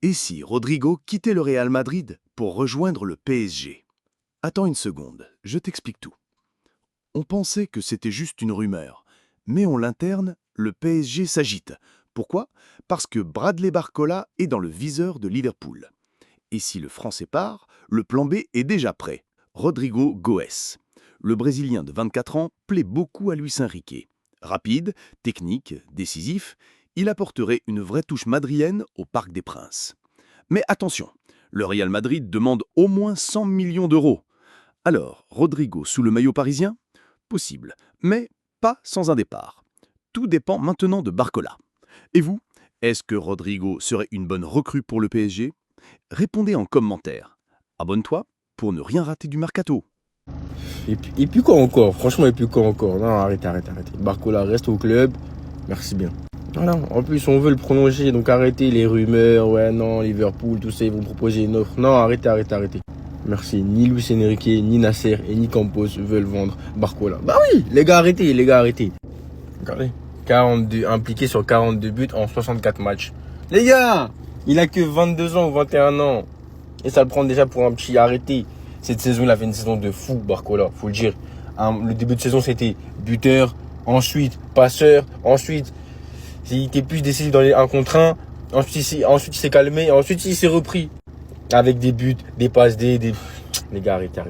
Et si Rodrigo quittait le Real Madrid pour rejoindre le PSG? Attends une seconde, je t'explique tout. On pensait que c'était juste une rumeur, mais en l'interne, le PSG s'agite. Pourquoi? Parce que Bradley Barcola est dans le viseur de Liverpool. Et si le Français part, le plan B est déjà prêt. Rodrigo Goes. Le Brésilien de 24 ans plaît beaucoup à Luis Enrique. Rapide, technique, décisif, il apporterait une vraie touche madrienne au Parc des Princes. Mais attention, le Real Madrid demande au moins 100 millions d'euros. Alors, Rodrigo sous le maillot parisien? Possible, mais pas sans un départ. Tout dépend maintenant de Barcola. Et vous, est-ce que Rodrigo serait une bonne recrue pour le PSG? Répondez en commentaire. Abonne-toi pour ne rien rater du mercato. Et puis quoi encore? Franchement, et puis quoi encore? Non, arrêtez. Barcola reste au club. Merci bien. Voilà. En plus, on veut le prolonger, donc arrêtez les rumeurs. Ouais, non, Liverpool, tout ça, ils vont proposer une offre. Non, arrêtez. Merci. Ni Luis Enrique, ni Nasser et ni Campos veulent vendre Barcola. Bah oui, les gars, arrêtez. Regardez. 42, impliqué sur 42 buts en 64 matchs. Les gars, il a que 22 ans ou 21 ans. Et ça le prend déjà pour un petit arrêté. Cette saison, il a fait une saison de fou, Barcola, faut le dire. Le début de saison, c'était buteur, ensuite passeur, ensuite il était plus décisif dans les 1 contre 1, ensuite il s'est calmé, ensuite il s'est repris. Avec des buts, des passes, des... Les gars, arrêtez.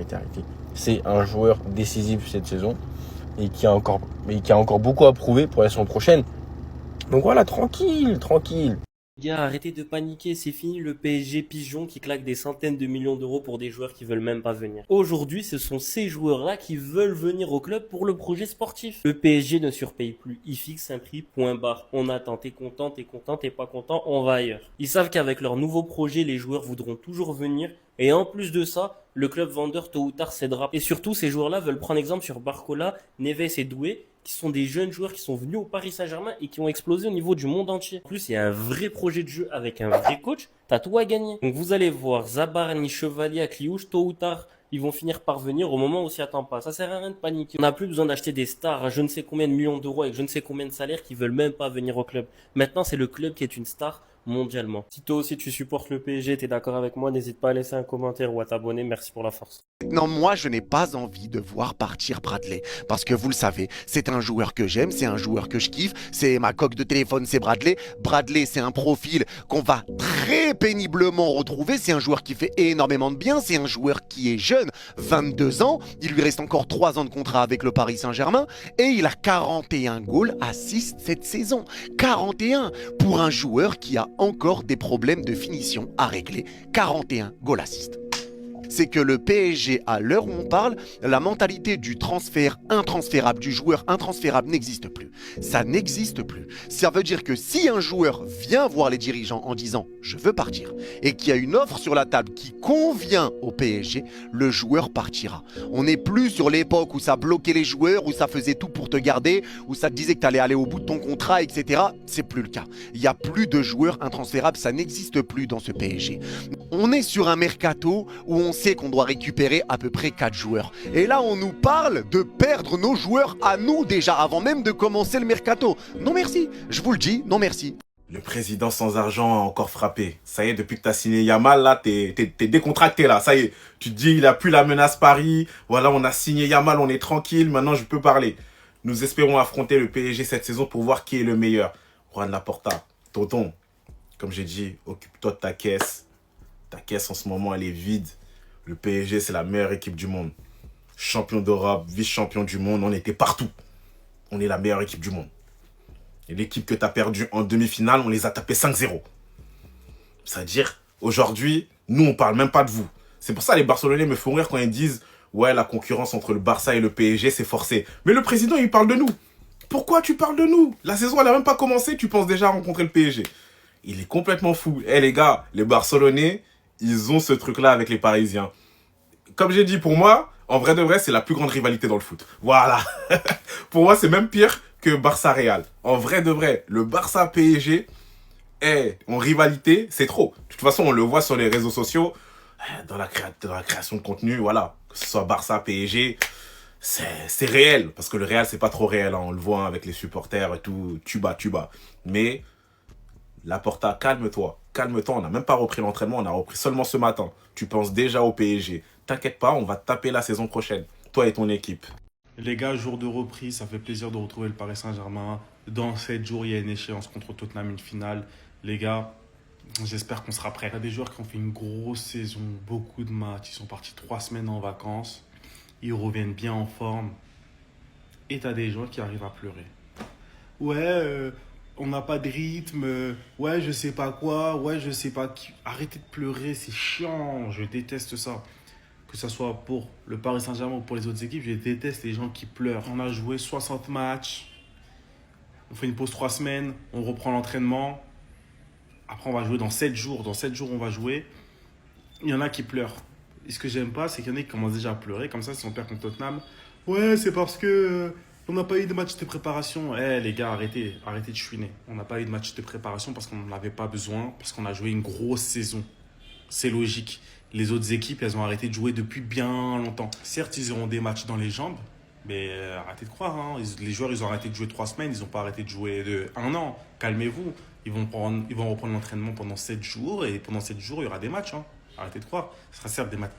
C'est un joueur décisif cette saison et qui a encore beaucoup à prouver pour la saison prochaine. Donc voilà, tranquille. Les gars, arrêtez de paniquer, c'est fini le PSG pigeon qui claque des centaines de millions d'euros pour des joueurs qui veulent même pas venir. Aujourd'hui, ce sont ces joueurs-là qui veulent venir au club pour le projet sportif. Le PSG ne surpaye plus, il fixe un prix, point barre. On attend, t'es content, t'es pas content, on va ailleurs. Ils savent qu'avec leur nouveau projet, les joueurs voudront toujours venir. Et en plus de ça, le club vendeur tôt ou tard cédera. Et surtout, ces joueurs-là veulent prendre exemple sur Barcola, Neves et Doué, qui sont des jeunes joueurs qui sont venus au Paris Saint-Germain et qui ont explosé au niveau du monde entier. En plus, il y a un vrai projet de jeu avec un vrai coach. T'as tout à gagner. Donc vous allez voir Zabarni, Chevalier, Cliouche, tôt ou tard, ils vont finir par venir au moment où on s'y attend pas. Ça sert à rien de paniquer. On n'a plus besoin d'acheter des stars à je ne sais combien de millions d'euros avec je ne sais combien de salaires qui veulent même pas venir au club. Maintenant, c'est le club qui est une star mondialement. Si toi aussi tu supportes le PSG, t'es d'accord avec moi, n'hésite pas à laisser un commentaire ou à t'abonner. Merci pour la force. Non, moi, je n'ai pas envie de voir partir Bradley. Parce que vous le savez, c'est un joueur que j'aime, c'est un joueur que je kiffe, c'est ma coque de téléphone, c'est Bradley. Bradley, c'est un profil qu'on va très péniblement retrouver. C'est un joueur qui fait énormément de bien, c'est un joueur qui est jeune, 22 ans. Il lui reste encore 3 ans de contrat avec le Paris Saint-Germain. Et il a 41 goals assists cette saison. 41 pour un joueur qui a encore des problèmes de finition à régler. 41 goals assists. C'est que le PSG, à l'heure où on parle, la mentalité du transfert intransférable, du joueur intransférable n'existe plus. Ça n'existe plus. Ça veut dire que si un joueur vient voir les dirigeants en disant « je veux partir » et qu'il y a une offre sur la table qui convient au PSG, le joueur partira. On n'est plus sur l'époque où ça bloquait les joueurs, où ça faisait tout pour te garder, où ça te disait que tu allais aller au bout de ton contrat, etc. C'est plus le cas. Il n'y a plus de joueurs intransférables, ça n'existe plus dans ce PSG. On est sur un mercato où on sait qu'on doit récupérer à peu près 4 joueurs. Et là, on nous parle de perdre nos joueurs à nous déjà, avant même de commencer le mercato. Non merci, je vous le dis, non merci. Le président sans argent a encore frappé. Ça y est, depuis que t'as signé Yamal, là, t'es décontracté, là. Ça y est, tu te dis, il a plus la menace Paris. Voilà, on a signé Yamal, on est tranquille. Maintenant, je peux parler. Nous espérons affronter le PSG cette saison pour voir qui est le meilleur. Juan Laporta, tonton, comme j'ai dit, occupe-toi de ta caisse. Ta caisse, en ce moment, elle est vide. Le PSG, c'est la meilleure équipe du monde. Champion d'Europe, vice-champion du monde, on était partout. On est la meilleure équipe du monde. Et l'équipe que tu as perdue en demi-finale, on les a tapés 5-0. C'est-à-dire, aujourd'hui, nous, on parle même pas de vous. C'est pour ça que les Barcelonais me font rire quand ils disent « Ouais, la concurrence entre le Barça et le PSG, c'est forcé. » Mais le président, il parle de nous. Pourquoi tu parles de nous? La saison, elle n'a même pas commencé, tu penses déjà rencontrer le PSG. Il est complètement fou. Eh les gars, les Barcelonais, ils ont ce truc-là avec les Parisiens. Comme j'ai dit, pour moi, en vrai de vrai, c'est la plus grande rivalité dans le foot. Voilà. Pour moi, c'est même pire que Barça-Real. En vrai de vrai, le Barça-PSG est en rivalité, c'est trop. De toute façon, on le voit sur les réseaux sociaux, dans la création de contenu, voilà. Que ce soit Barça-PSG, c'est réel. Parce que le Real, c'est pas trop réel. Hein. On le voit avec les supporters et tout, tuba. Mais Laporta, calme-toi. Calme-toi, on n'a même pas repris l'entraînement, on a repris seulement ce matin. Tu penses déjà au PSG. T'inquiète pas, on va te taper la saison prochaine. Toi et ton équipe. Les gars, jour de reprise, ça fait plaisir de retrouver le Paris Saint-Germain. Dans 7 jours, il y a une échéance contre Tottenham, une finale. Les gars, j'espère qu'on sera prêts. Il y a des joueurs qui ont fait une grosse saison, beaucoup de matchs. Ils sont partis 3 semaines en vacances. Ils reviennent bien en forme. Et tu as des joueurs qui arrivent à pleurer. Ouais, on n'a pas de rythme. Ouais, je sais pas quoi. Ouais, je sais pas qui. Arrêtez de pleurer, c'est chiant. Je déteste ça. Que ce soit pour le Paris Saint-Germain ou pour les autres équipes, je déteste les gens qui pleurent. On a joué 60 matchs. On fait une pause 3 semaines. On reprend l'entraînement. Après, on va jouer dans 7 jours. Dans 7 jours, on va jouer. Il y en a qui pleurent. Et ce que j'aime pas, c'est qu'il y en a qui commencent déjà à pleurer. Comme ça, si on perd contre Tottenham, ouais, c'est parce que on n'a pas eu de match de préparation. Eh les gars, arrêtez de chouiner. On n'a pas eu de match de préparation parce qu'on n'en avait pas besoin, parce qu'on a joué une grosse saison. C'est logique. Les autres équipes, elles ont arrêté de jouer depuis bien longtemps. Certes, ils auront des matchs dans les jambes, mais arrêtez de croire. Hein. Les joueurs, ils ont arrêté de jouer 3 semaines, ils n'ont pas arrêté de jouer 1 an. Calmez-vous. Ils vont reprendre l'entraînement pendant 7 jours, et pendant 7 jours, il y aura des matchs. Hein. Arrêtez de croire. Ce sera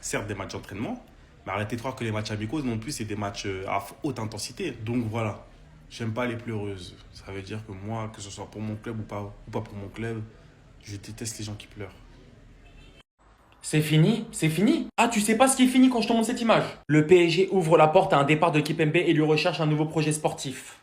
certes des matchs d'entraînement, mais arrêtez de croire que les matchs amicaux non plus, c'est des matchs à haute intensité. Donc voilà, j'aime pas les pleureuses. Ça veut dire que moi, que ce soit pour mon club ou pas pour mon club, je déteste les gens qui pleurent. C'est fini, c'est fini. Ah, tu sais pas ce qui est fini quand je te montre cette image. Le PSG ouvre la porte à un départ de Kipembe et lui recherche un nouveau projet sportif.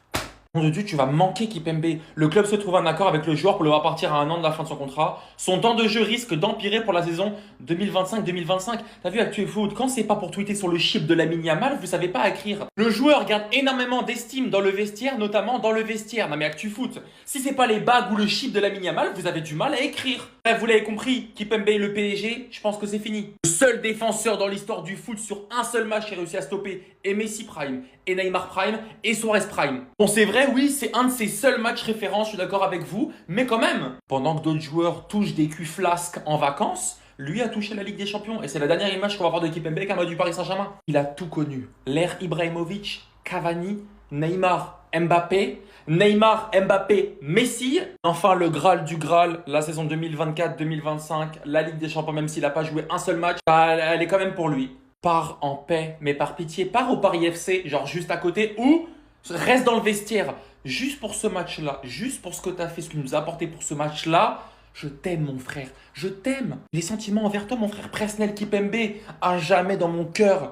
Mon Dieu, tu vas manquer Kipembe. Le club se trouve en accord avec le joueur pour le voir partir à 1 an de la fin de son contrat. Son temps de jeu risque d'empirer pour la saison 2025-2025. T'as vu ActuFoot, quand c'est pas pour tweeter sur le chip de Lamine Yamal, vous savez pas écrire. Le joueur garde énormément d'estime dans le vestiaire, notamment dans le vestiaire. Non mais ActuFoot, si c'est pas les bagues ou le chip de Lamine Yamal, vous avez du mal à écrire. Bref, vous l'avez compris, Kipembe et le PSG, je pense que c'est fini. Le seul défenseur dans l'histoire du foot sur un seul match qui a réussi à stopper et Messi Prime, et Neymar Prime, et Suarez Prime. Bon, c'est vrai, oui, c'est un de ses seuls matchs références, je suis d'accord avec vous, mais quand même, pendant que d'autres joueurs touchent des culs flasques en vacances, lui a touché la Ligue des Champions, et c'est la dernière image qu'on va voir de Kipembe avec un mode du Paris Saint-Germain. Il a tout connu. L'ère Ibrahimovic, Cavani, Neymar, Mbappé, Neymar, Mbappé, Messi. Enfin, le Graal du Graal, la saison 2024-2025, la Ligue des Champions, même s'il n'a pas joué un seul match, bah, elle est quand même pour lui. Pars en paix, mais par pitié, pars au Paris FC, genre juste à côté, ou reste dans le vestiaire. Juste pour ce match-là, juste pour ce que tu as fait, ce que tu nous as apporté pour ce match-là, je t'aime mon frère, je t'aime. Les sentiments envers toi, mon frère Presnel Kipembe, à jamais dans mon cœur.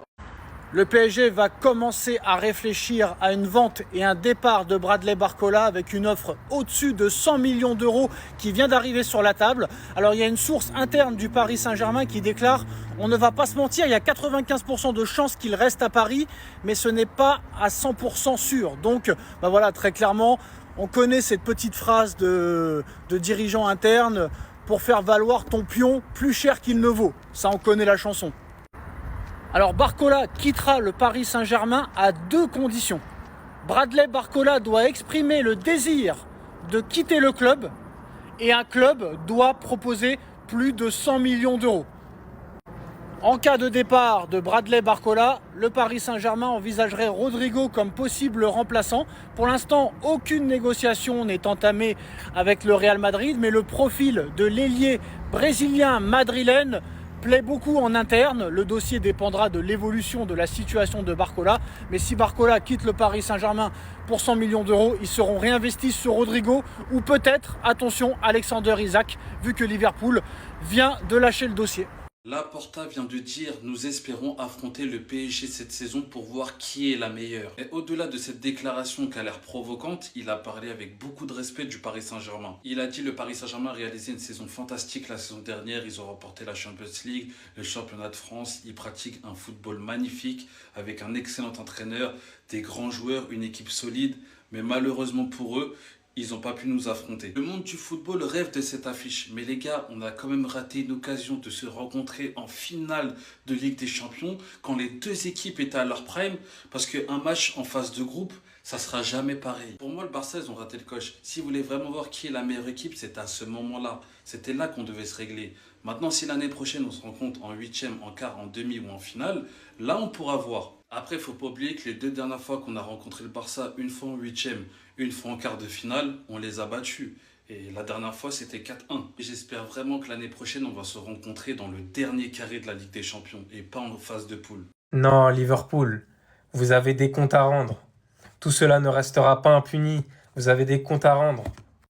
Le PSG va commencer à réfléchir à une vente et un départ de Bradley Barcola avec une offre au-dessus de 100 millions d'euros qui vient d'arriver sur la table. Alors il y a une source interne du Paris Saint-Germain qui déclare « On ne va pas se mentir, il y a 95% de chances qu'il reste à Paris, mais ce n'est pas à 100% sûr. » Donc voilà, très clairement, on connaît cette petite phrase de dirigeant interne « Pour faire valoir ton pion plus cher qu'il ne vaut ». Ça, on connaît la chanson. Alors Barcola quittera le Paris Saint-Germain à 2 conditions. Bradley Barcola doit exprimer le désir de quitter le club et un club doit proposer plus de 100 millions d'euros. En cas de départ de Bradley Barcola, le Paris Saint-Germain envisagerait Rodrigo comme possible remplaçant. Pour l'instant, aucune négociation n'est entamée avec le Real Madrid, mais le profil de l'ailier brésilien madrilène plaît beaucoup en interne. Le dossier dépendra de l'évolution de la situation de Barcola. Mais si Barcola quitte le Paris Saint-Germain pour 100 millions d'euros, ils seront réinvestis sur Rodrigo ou peut-être, attention, Alexander Isak, vu que Liverpool vient de lâcher le dossier. Laporta vient de dire « Nous espérons affronter le PSG cette saison pour voir qui est la meilleure ». Et au-delà de cette déclaration qui a l'air provocante, il a parlé avec beaucoup de respect du Paris Saint-Germain. Il a dit « Le Paris Saint-Germain a réalisé une saison fantastique la saison dernière. Ils ont remporté la Champions League, le championnat de France. Ils pratiquent un football magnifique avec un excellent entraîneur, des grands joueurs, une équipe solide. Mais malheureusement pour eux, ils n'ont pas pu nous affronter. Le monde du football rêve de cette affiche. Mais les gars, on a quand même raté une occasion de se rencontrer en finale de Ligue des Champions quand les 2 équipes étaient à leur prime. Parce qu'un match en phase de groupe, ça sera jamais pareil. Pour moi, le Barça, ils ont raté le coche. Si vous voulez vraiment voir qui est la meilleure équipe, c'est à ce moment-là. C'était là qu'on devait se régler. Maintenant, si l'année prochaine, on se rencontre en 8e, en quart, en demi ou en finale, là, on pourra voir. Après, il ne faut pas oublier que les 2 dernières fois qu'on a rencontré le Barça, une fois en 8e, une fois en quart de finale, on les a battus. Et la dernière fois, c'était 4-1. J'espère vraiment que l'année prochaine, on va se rencontrer dans le dernier carré de la Ligue des Champions et pas en phase de poule. Non, Liverpool, vous avez des comptes à rendre. Tout cela ne restera pas impuni. Vous avez des comptes à rendre.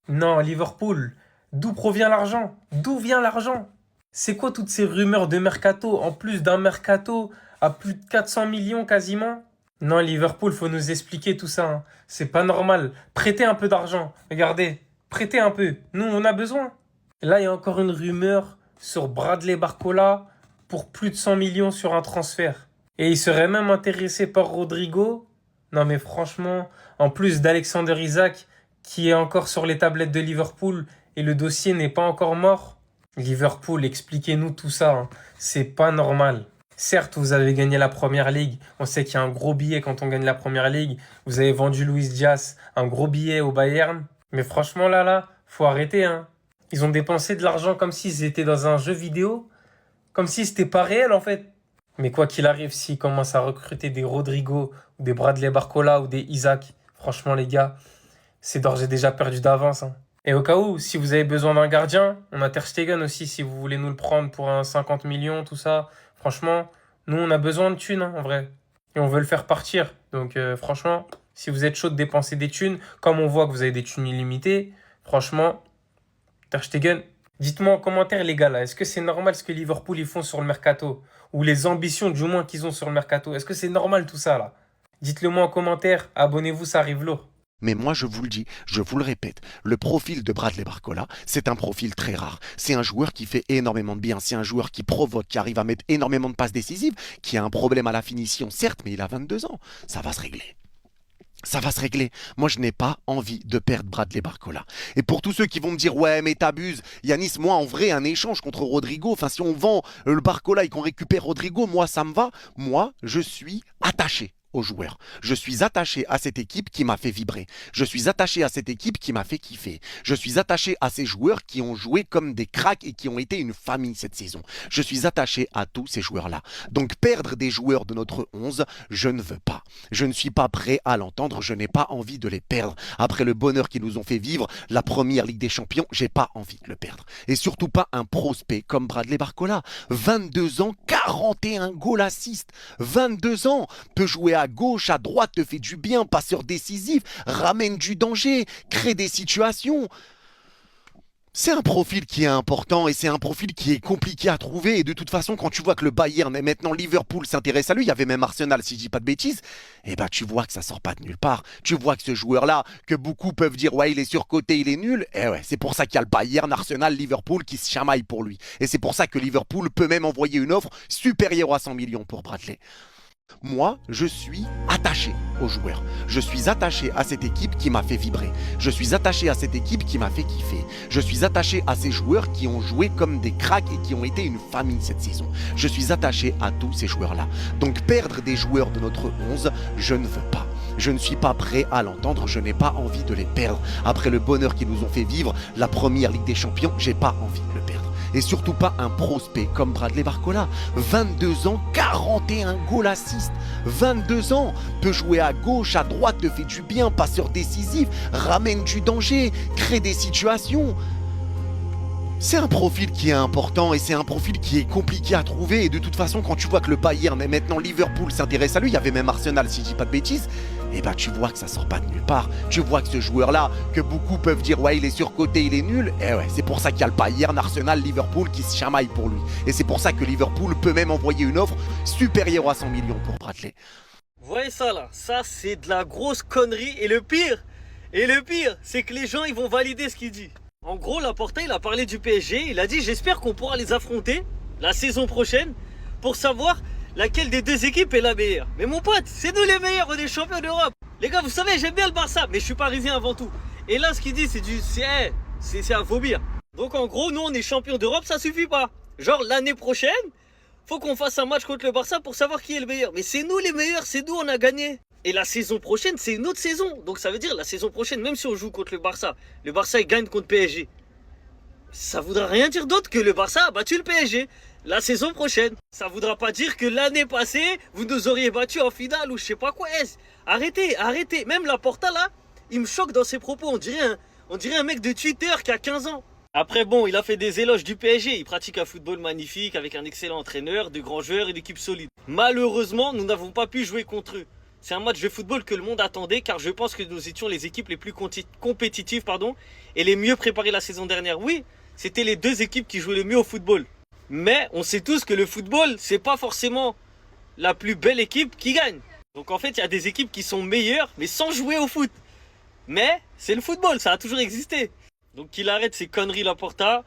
Non, Liverpool, d'où provient l'argent? D'où vient l'argent? C'est quoi toutes ces rumeurs de mercato, en plus d'un mercato à plus de 400 millions quasiment? Non, Liverpool, faut nous expliquer tout ça, hein. C'est pas normal. Prêtez un peu d'argent. Regardez, prêtez un peu. Nous, on a besoin. Là, il y a encore une rumeur sur Bradley Barcola pour plus de 100 millions sur un transfert. Et il serait même intéressé par Rodrigo. Non, mais franchement, en plus d'Alexander Isak, qui est encore sur les tablettes de Liverpool et le dossier n'est pas encore mort. Liverpool, expliquez-nous tout ça, hein. C'est pas normal. Certes, vous avez gagné la Première Ligue. On sait qu'il y a un gros billet quand on gagne la Première Ligue. Vous avez vendu Luis Diaz, un gros billet au Bayern. Mais franchement, là, faut arrêter, hein. Ils ont dépensé de l'argent comme s'ils étaient dans un jeu vidéo. Comme si c'était pas réel, en fait. Mais quoi qu'il arrive, s'ils commencent à recruter des Rodrigo, ou des Bradley Barcola, ou des Isaac, franchement, les gars, c'est d'ores et déjà perdu d'avance, hein. Et au cas où, si vous avez besoin d'un gardien, on a Ter Stegen aussi, si vous voulez nous le prendre pour un 50 millions, tout ça. Franchement, nous, on a besoin de thunes, hein, en vrai. Et on veut le faire partir. Donc, franchement, si vous êtes chaud de dépenser des thunes, comme on voit que vous avez des thunes illimitées, franchement, Ter Stegen, dites-moi en commentaire, les gars, là, est-ce que c'est normal ce que Liverpool ils font sur le mercato? Ou les ambitions, du moins, qu'ils ont sur le mercato? Est-ce que c'est normal tout ça, là? Dites-le moi en commentaire. Abonnez-vous, ça arrive lourd. Mais moi, je vous le dis, je vous le répète, le profil de Bradley Barcola, c'est un profil très rare. C'est un joueur qui fait énormément de bien, c'est un joueur qui provoque, qui arrive à mettre énormément de passes décisives, qui a un problème à la finition, certes, mais il a 22 ans. Ça va se régler. Ça va se régler. Moi, je n'ai pas envie de perdre Bradley Barcola. Et pour tous ceux qui vont me dire, ouais, mais t'abuses, Yanis, moi, en vrai, un échange contre Rodrigo, enfin, si on vend le Barcola et qu'on récupère Rodrigo, moi, ça me va. Moi, je suis attaché aux joueurs. Je suis attaché à cette équipe qui m'a fait vibrer. Je suis attaché à cette équipe qui m'a fait kiffer. Je suis attaché à ces joueurs qui ont joué comme des cracks et qui ont été une famille cette saison. Je suis attaché à tous ces joueurs-là. Donc perdre des joueurs de notre 11, je ne veux pas. Je ne suis pas prêt à l'entendre. Je n'ai pas envie de les perdre. Après le bonheur qu'ils nous ont fait vivre, la première Ligue des Champions, j'ai pas envie de le perdre. Et surtout pas un prospect comme Bradley Barcola. 22 ans, 41 goals assists. 22 ans, peut jouer à gauche, à droite, te fait du bien, passeur décisif, ramène du danger, crée des situations. C'est un profil qui est important et c'est un profil qui est compliqué à trouver. Et de toute façon, quand tu vois que le Bayern et maintenant Liverpool s'intéresse à lui, il y avait même Arsenal si je dis pas de bêtises, et bah tu vois que ça sort pas de nulle part. Tu vois que ce joueur-là, que beaucoup peuvent dire ouais il est surcoté, il est nul, et ouais c'est pour ça qu'il y a le Bayern, Arsenal, Liverpool qui se chamaillent pour lui. Et c'est pour ça que Liverpool peut même envoyer une offre supérieure à 100 millions pour Bradley. Moi, je suis attaché aux joueurs. Je suis attaché à cette équipe qui m'a fait vibrer. Je suis attaché à cette équipe qui m'a fait kiffer. Je suis attaché à ces joueurs qui ont joué comme des cracks et qui ont été une famille cette saison. Je suis attaché à tous ces joueurs-là. Donc perdre des joueurs de notre 11, je ne veux pas. Je ne suis pas prêt à l'entendre, je n'ai pas envie de les perdre. Après le bonheur qu'ils nous ont fait vivre, la première Ligue des Champions, j'ai pas envie de le perdre. Et surtout pas un prospect comme Bradley Barcola. 22 ans, 41 goals assists. 22 ans, peut jouer à gauche, à droite, te fait du bien, passeur décisif, ramène du danger, crée des situations. C'est un profil qui est important et c'est un profil qui est compliqué à trouver. Et de toute façon, quand tu vois que le Bayern et maintenant Liverpool s'intéresse à lui, il y avait même Arsenal si je dis pas de bêtises, et bah tu vois que ça sort pas de nulle part. Tu vois que ce joueur-là, que beaucoup peuvent dire ouais il est surcoté, il est nul, et ouais c'est pour ça qu'il y a le Bayern, Arsenal, Liverpool qui se chamaillent pour lui. Et c'est pour ça que Liverpool peut même envoyer une offre supérieure à 100 millions pour Bradley. Vous voyez ça là, ça c'est de la grosse connerie et le pire, c'est que les gens ils vont valider ce qu'il dit. En gros, Laporta, il a parlé du PSG, il a dit j'espère qu'on pourra les affronter la saison prochaine pour savoir laquelle des deux équipes est la meilleure. Mais mon pote, c'est nous les meilleurs, on est champions d'Europe. Les gars, vous savez, j'aime bien le Barça, mais je suis parisien avant tout. Et là, ce qu'il dit, c'est à vomir. Donc en gros, nous on est champions d'Europe, ça suffit pas. Genre l'année prochaine, faut qu'on fasse un match contre le Barça pour savoir qui est le meilleur. Mais c'est nous les meilleurs, c'est nous, on a gagné. Et la saison prochaine, c'est une autre saison. Donc ça veut dire la saison prochaine, même si on joue contre le Barça il gagne contre PSG. Ça voudra rien dire d'autre que le Barça a battu le PSG. La saison prochaine, ça voudra pas dire que l'année passée, vous nous auriez battu en finale ou je sais pas quoi. Arrêtez. Même Laporta là, il me choque dans ses propos. On dirait un mec de Twitter qui a 15 ans. Après bon, il a fait des éloges du PSG. Il pratique un football magnifique avec un excellent entraîneur, de grands joueurs et une équipe solide. Malheureusement, nous n'avons pas pu jouer contre eux. C'est un match de football que le monde attendait car je pense que nous étions les équipes les plus compétitives et les mieux préparées la saison dernière. Oui, c'était les deux équipes qui jouaient le mieux au football. Mais on sait tous que le football, c'est pas forcément la plus belle équipe qui gagne. Donc en fait, il y a des équipes qui sont meilleures mais sans jouer au foot. Mais c'est le football, ça a toujours existé. Donc qu'il arrête ces conneries Laporta.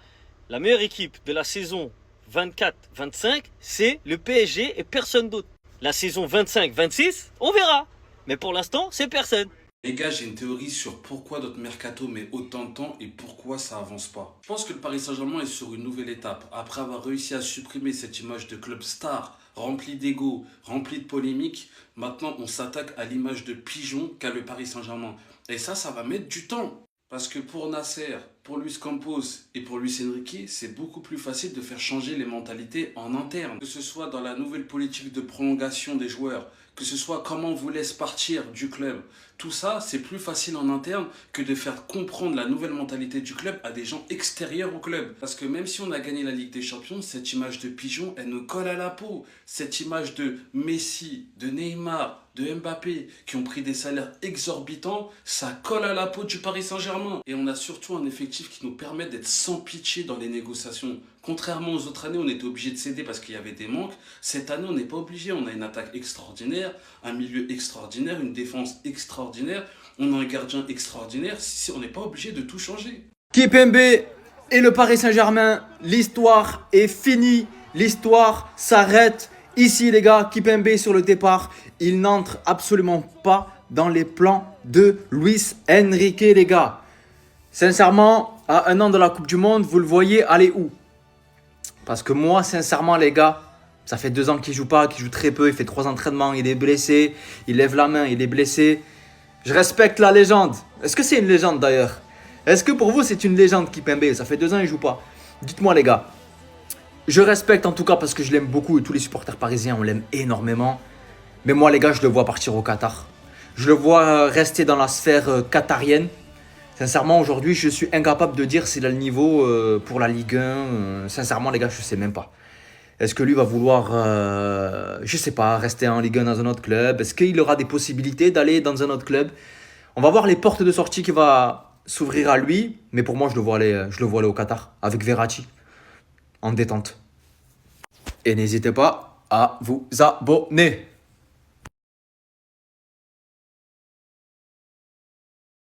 La meilleure équipe de la saison 24-25, c'est le PSG et personne d'autre. La saison 25-26, on verra. Mais pour l'instant, c'est personne. Les gars, j'ai une théorie sur pourquoi notre mercato met autant de temps et pourquoi ça avance pas. Je pense que le Paris Saint-Germain est sur une nouvelle étape. Après avoir réussi à supprimer cette image de club star, rempli d'ego, rempli de polémiques, maintenant on s'attaque à l'image de pigeon qu'a le Paris Saint-Germain. Et ça va mettre du temps. Parce que pour Nasser, pour Luis Campos et pour Luis Enrique, c'est beaucoup plus facile de faire changer les mentalités en interne. Que ce soit dans la nouvelle politique de prolongation des joueurs, que ce soit comment on vous laisse partir du club. Tout ça, c'est plus facile en interne que de faire comprendre la nouvelle mentalité du club à des gens extérieurs au club. Parce que même si on a gagné la Ligue des Champions, cette image de pigeon, elle nous colle à la peau. Cette image de Messi, de Neymar, de Mbappé, qui ont pris des salaires exorbitants, ça colle à la peau du Paris Saint-Germain. Et on a surtout un effectif qui nous permet d'être sans pitié dans les négociations. Contrairement aux autres années, on était obligé de céder parce qu'il y avait des manques. Cette année, on n'est pas obligé. On a une attaque extraordinaire, un milieu extraordinaire, une défense extraordinaire. On a un gardien extraordinaire. On n'est pas obligé de tout changer. Kimpembe et le Paris Saint-Germain, l'histoire est finie. L'histoire s'arrête ici, les gars. Kimpembe sur le départ. Il n'entre absolument pas dans les plans de Luis Enrique, les gars. Sincèrement, à un an de la Coupe du Monde, vous le voyez aller où? Parce que moi, sincèrement, les gars, ça fait 2 ans qu'il joue pas, qu'il joue très peu. Il fait 3 entraînements, il est blessé. Il lève la main, il est blessé. Je respecte la légende. Est-ce que c'est une légende d'ailleurs? Est-ce que pour vous, c'est une légende Kimpembe? Ça fait 2 ans qu'il joue pas. Dites-moi, les gars. Je respecte en tout cas parce que je l'aime beaucoup et tous les supporters parisiens, on l'aime énormément. Mais moi, les gars, je le vois partir au Qatar. Je le vois rester dans la sphère qatarienne. Sincèrement, aujourd'hui, je suis incapable de dire s'il a le niveau pour la Ligue 1. Sincèrement, les gars, je ne sais même pas. Est-ce que lui va vouloir, je ne sais pas, rester en Ligue 1 dans un autre club? Est-ce qu'il aura des possibilités d'aller dans un autre club? On va voir les portes de sortie qui vont s'ouvrir à lui. Mais pour moi, je le vois aller au Qatar avec Verratti, en détente. Et n'hésitez pas à vous abonner.